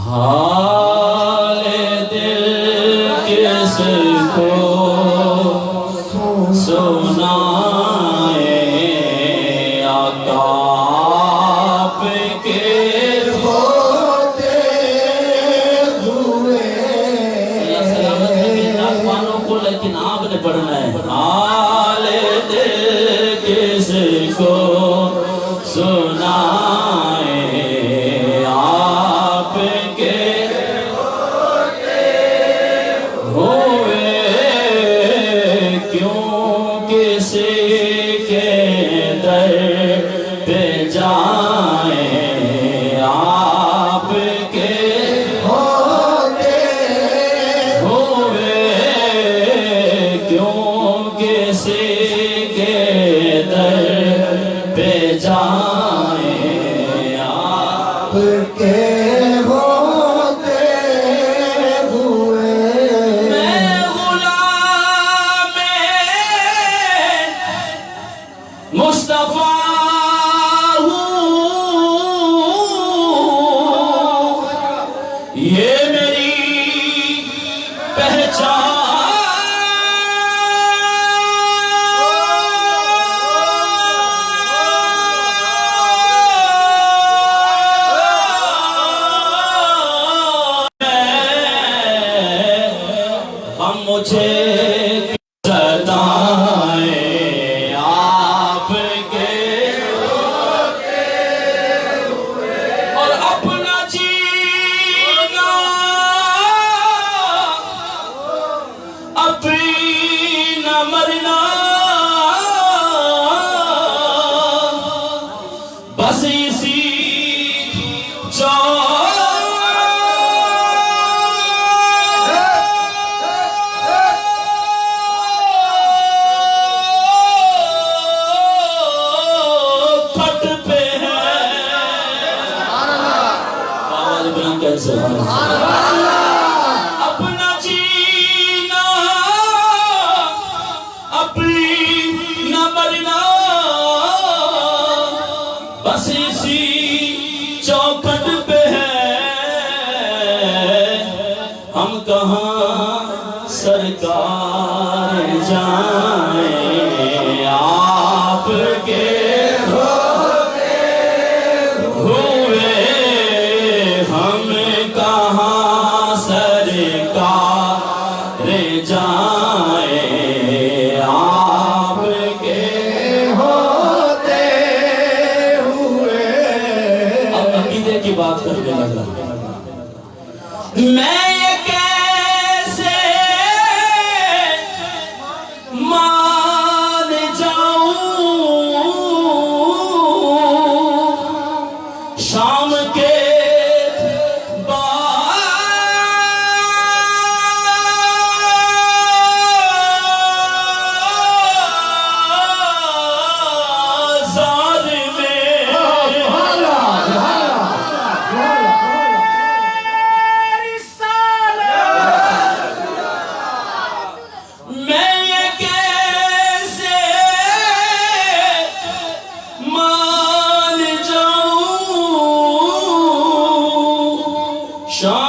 हाल दिल किसको सुनाए आका आपके होते हुए। सलामत को लेकिन आपने पढ़ना है। हाल दिल किसको सुनाए आपके हुए, क्यों किसी के दर पे जाए आपके होते हुए, क्यों किसी के दर पे जाए आपके होते हुए। मैं गुलाम मुस्तफा हूँ, ये मेरी पहचान। मुझे सताए आपके हुए, और अपना जीना अपना मरना बस इसी अपना जीना अपना मरना बस इसी चौखट पे है। हम कहाँ सरकार जाएं आपके जाए आपके होते हुए। अब अकीदे की बात करने लगा। मैं ये कैसे मान जाऊं शाम के Sean